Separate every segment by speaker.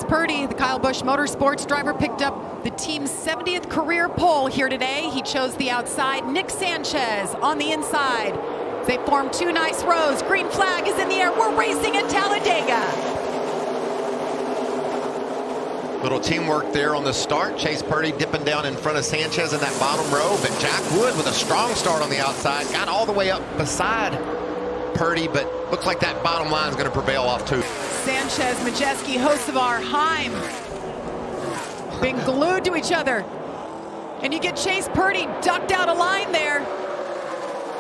Speaker 1: Purdy, the Kyle Busch Motorsports driver, picked up the team's 70th career pole here today. He chose the outside. Nick Sanchez on the inside. They form two nice rows. Green flag is in the air. We're racing at Talladega.
Speaker 2: Little teamwork there on the start. Chase Purdy dipping down in front of Sanchez in that bottom row, but Jack Wood with a strong start on the outside. Got all the way up beside Purdy, but looks like that bottom line is going to prevail off too.
Speaker 1: Sanchez, Majeski, Hocevar, Heim being glued to each other. And you get Chase Purdy ducked out of line there.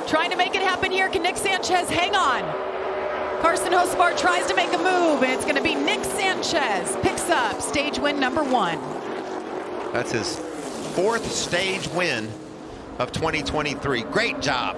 Speaker 1: Trying to make it happen here. Can Nick Sanchez hang on? Carson Hocevar tries to make a move, and it's going to be Nick Sanchez. Picks up stage win number 1.
Speaker 2: That's his 4th stage win of 2023. Great job.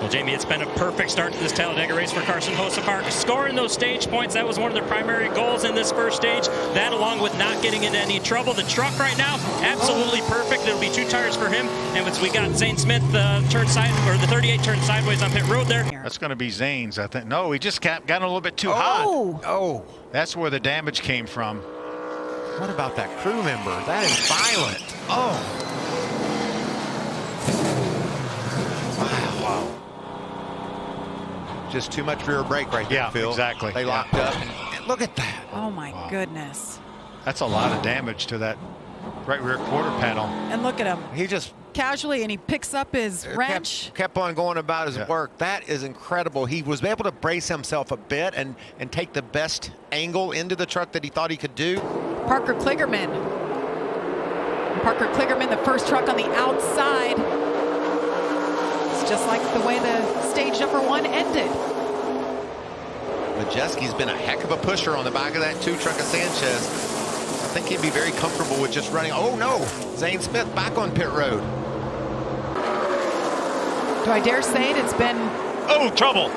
Speaker 3: Well, Jamie, it's been a perfect start to this Talladega race for Carson Hocevar. Scoring those stage points, that was one of their primary goals in this first stage. That, along with not getting into any trouble. The truck right now, absolutely perfect. It'll be 2 tires for him. And once we got Zane Smith turn side, or the 38 turned sideways on pit road there.
Speaker 4: That's going to be Zane's, I think. No, he just got a little bit too hot.
Speaker 2: Oh,
Speaker 4: that's where the damage came from.
Speaker 2: What about that crew member? That is violent. Oh. Wow. Just too much rear brake right there,
Speaker 4: yeah,
Speaker 2: Phil.
Speaker 4: Exactly.
Speaker 2: They locked up. And look at that.
Speaker 1: Oh my goodness.
Speaker 4: That's a lot of damage to that right rear quarter panel.
Speaker 1: And look at him.
Speaker 2: He just
Speaker 1: casually, and he picks up his wrench.
Speaker 2: Kept on going about his work. That is incredible. He was able to brace himself a bit and take the best angle into the truck that he thought he could do.
Speaker 1: Parker Kligerman. Parker Kligerman, the first truck on the outside. It's just like the way the stage number 1 ended.
Speaker 2: Majeski's been a heck of a pusher on the back of that 2 truck of Sanchez. I think he'd be very comfortable with just running. Oh no, Zane Smith back on pit road.
Speaker 1: Do I dare say it? It's been...
Speaker 4: Oh, trouble.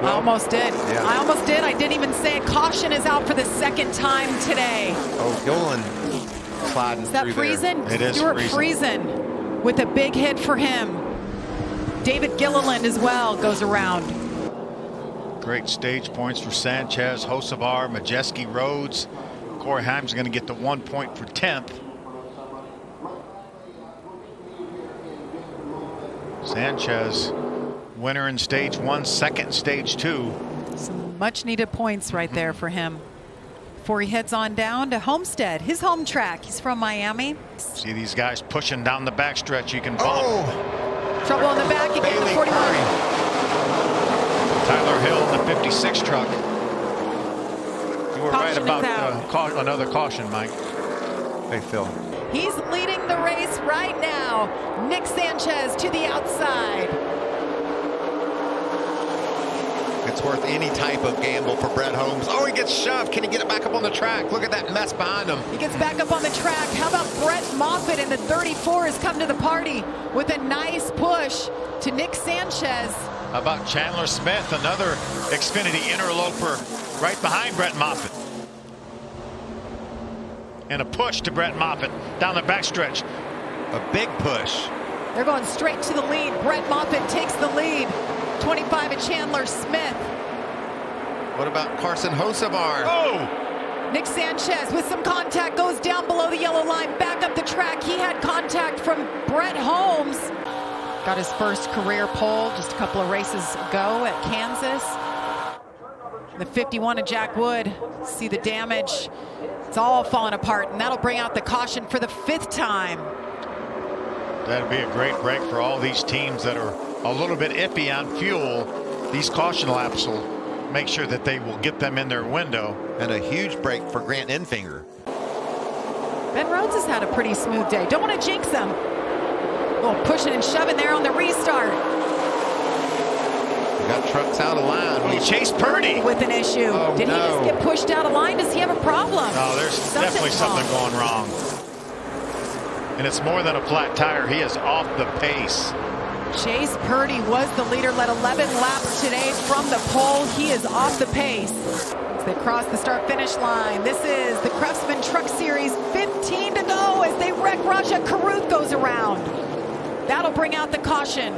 Speaker 1: I almost did.
Speaker 2: Yeah.
Speaker 1: I almost did. I didn't even say it. Caution is out for the 2nd time today.
Speaker 2: Oh, Gillen sliding
Speaker 1: Is that
Speaker 2: through
Speaker 1: Friesen?
Speaker 2: there.
Speaker 4: It is
Speaker 1: Stuart
Speaker 4: Friesen
Speaker 1: with a big hit for him. David Gilliland as well goes around.
Speaker 4: Great stage points for Sanchez, Hocevar, Majeski, Rhodes. Corey Heim's going to get the 1 point for 10th. Sanchez, winner in stage 1, second in stage 2.
Speaker 1: Some much needed points right there for him. Before he heads on down to Homestead, his home track. He's from Miami.
Speaker 4: See these guys pushing down the backstretch. You can bump.
Speaker 2: Oh,
Speaker 1: Trouble in the back again, the 41.
Speaker 4: Tyler Hill in the 56 truck. You were
Speaker 1: Caution
Speaker 4: right
Speaker 1: is
Speaker 4: about another caution, Mike.
Speaker 2: hey Phil.
Speaker 1: He's leading the race right now. Nick Sanchez to the outside.
Speaker 2: It's worth any type of gamble for Brett Holmes. Oh, he gets shoved. Can he get it back up on the track? Look at that mess behind him.
Speaker 1: He gets back up on the track. How about Brett Moffitt in the 34 has come to the party with a nice push to Nick Sanchez.
Speaker 4: How about Chandler Smith, another Xfinity interloper right behind Brett Moffitt. And a push to Brett Moffitt down the backstretch.
Speaker 2: A big push.
Speaker 1: They're going straight to the lead. Brett Moffitt takes the lead. 25 at Chandler Smith.
Speaker 2: What about Carson Hocevar?
Speaker 4: Oh!
Speaker 1: Nick Sanchez with some contact goes down below the yellow line, back up the track. He had contact from Brett Holmes. Got his first career pole just a couple of races ago at Kansas. The 51 of Jack Wood. See the damage. It's all falling apart, and that'll bring out the caution for the 5th time.
Speaker 4: That'd be a great break for all these teams that are a little bit iffy on fuel. These caution laps will make sure that they will get them in their window.
Speaker 2: And a huge break for Grant Enfinger.
Speaker 1: Ben Rhodes has had a pretty smooth day. Don't want to jinx him. A little pushing and shoving there on the restart.
Speaker 2: We got trucks out of line.
Speaker 4: He chased Purdy
Speaker 1: With an issue.
Speaker 2: Oh,
Speaker 1: Did he
Speaker 2: no.
Speaker 1: just get pushed out of line? Does he have a problem?
Speaker 4: No, there's definitely something going wrong. And it's more than a flat tire. He is off the pace.
Speaker 1: Chase Purdy was the leader, led 11 laps today from the pole. He is off the pace. As they cross the start-finish line, this is the Craftsman Truck Series, 15 to go as they wreck. Raja Caruth goes around. That'll bring out the caution.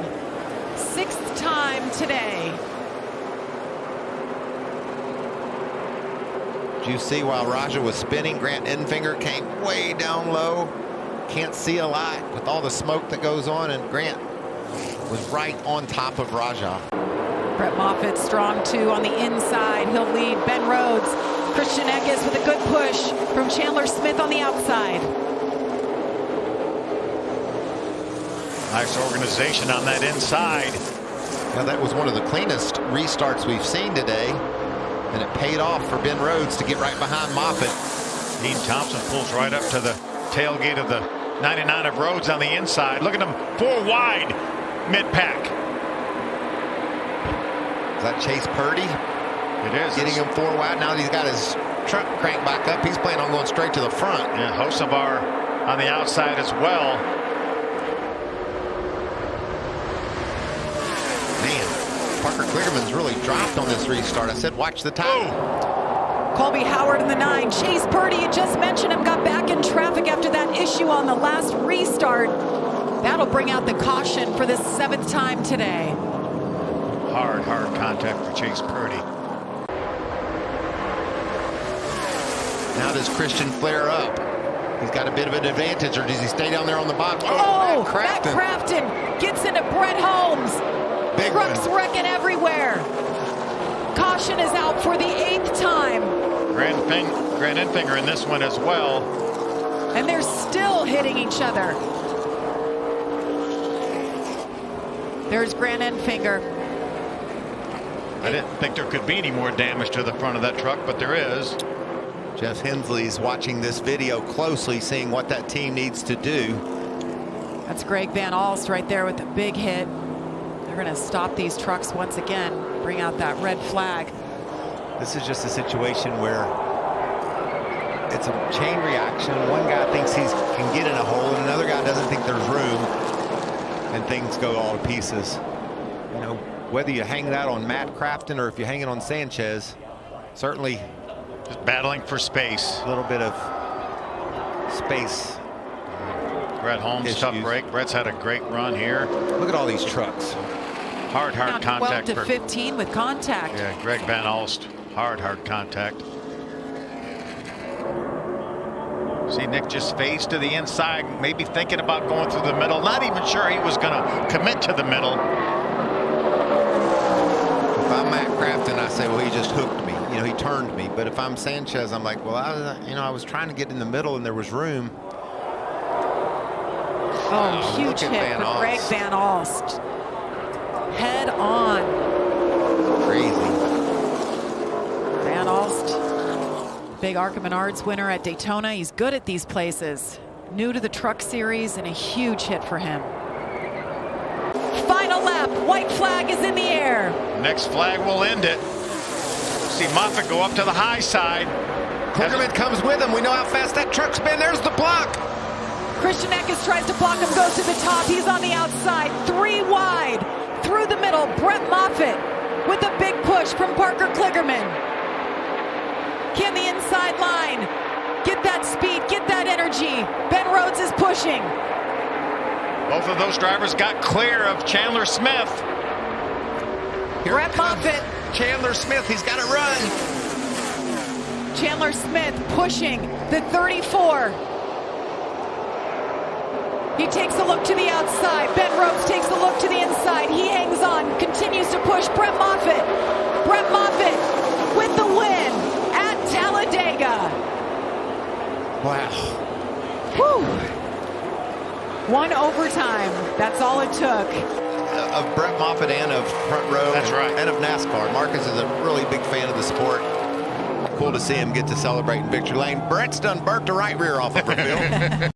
Speaker 1: 6th time today.
Speaker 2: Did you see while Raja was spinning, Grant Enfinger came way down low. Can't see a lot with all the smoke that goes on, and Grant was right on top of Raja.
Speaker 1: Brett Moffitt strong too on the inside. He'll lead Ben Rhodes. Christian Eckes with a good push from Chandler Smith on the outside.
Speaker 4: Nice organization on that inside.
Speaker 2: Now that was one of the cleanest restarts we've seen today, and it paid off for Ben Rhodes to get right behind Moffitt.
Speaker 4: Dean Thompson pulls right up to the tailgate of the 99 of Rhodes on the inside. Look at him, 4 wide mid-pack.
Speaker 2: Is that Chase Purdy?
Speaker 4: It is.
Speaker 2: Getting him 4 wide. Now that he's got his truck cranked back up, he's planning on going straight to the front.
Speaker 4: Yeah, Hocevar on the outside as well.
Speaker 2: Man, Parker Kligerman's really dropped on this restart. I said watch the time.
Speaker 1: Colby Howard in the 9. Chase Purdy, you just mentioned him, got back in traffic after that issue on the last restart. That'll bring out the caution for the 7th time today.
Speaker 4: Hard contact for Chase Purdy.
Speaker 2: Now does Christian flare up? He's got a bit of an advantage, or does he stay down there on the bottom?
Speaker 1: Oh,
Speaker 2: Matt
Speaker 1: Crafton gets into Brett Holmes.
Speaker 2: Big
Speaker 1: Trucks
Speaker 2: one.
Speaker 1: wrecking everywhere. Caution is out for the 8th time.
Speaker 4: Grant Enfinger in this one as well.
Speaker 1: And they're still hitting each other. There's Grant Enfinger.
Speaker 4: I didn't think there could be any more damage to the front of that truck, but there is.
Speaker 2: Jeff Hensley's watching this video closely, seeing what that team needs to do.
Speaker 1: That's Greg Van Alst right there with a big hit. They're going to stop these trucks once again, bring out that red flag.
Speaker 2: This is just a situation where it's a chain reaction. One guy thinks he can get in a hole, and another guy doesn't think there's room, and things go all to pieces. You know, whether you hang that on Matt Crafton or if you hang it on Sanchez, certainly
Speaker 4: just battling for space.
Speaker 2: A little bit of space.
Speaker 4: Brett Holmes,
Speaker 2: issues.
Speaker 4: Tough break. Brett's had a great run here.
Speaker 2: Look at all these trucks.
Speaker 4: Hard contact.
Speaker 1: 12 to 15 with contact.
Speaker 4: Yeah, Greg Van Alst. Hard contact. See, Nick just fades to the inside, maybe thinking about going through the middle. Not even sure he was going to commit to the middle.
Speaker 2: If I'm Matt Crafton, I say, well, he just hooked me. You know, he turned me. But if I'm Sanchez, I'm like, well, I was trying to get in the middle and there was room.
Speaker 1: Oh, huge hit for Greg Van Alst. Head on.
Speaker 2: Crazy.
Speaker 1: Van Alst, big ARCA Menards winner at Daytona. He's good at these places. New to the truck series and a huge hit for him. Final lap, white flag is in the air.
Speaker 4: Next flag will end it. See Moffitt go up to the high side.
Speaker 2: Kligerman comes with him. We know how fast that truck's been. There's the block.
Speaker 1: Christian Eckes tries to block him, goes to the top. He's on the outside, 3 wide. Through the middle, Brett Moffitt with a big push from Parker Kligerman. Can the inside line get that speed, get that energy? Ben Rhodes is pushing.
Speaker 4: Both of those drivers got clear of Chandler Smith.
Speaker 1: Brett Moffitt.
Speaker 2: Chandler Smith, he's got to run.
Speaker 1: Chandler Smith pushing the 34. He takes a look to the outside. Ben Rhodes takes a look to the inside. He hangs on, continues to push. Brett Moffitt. Brett Moffitt with the win at Talladega.
Speaker 2: Wow.
Speaker 1: Whew. 1 overtime. That's all it took.
Speaker 2: Of Brett Moffitt and of Front Row.
Speaker 4: That's right.
Speaker 2: And of NASCAR. Marcus is a really big fan of the sport. Cool to see him get to celebrate in victory lane. Brett's done burnt the right rear off of her field.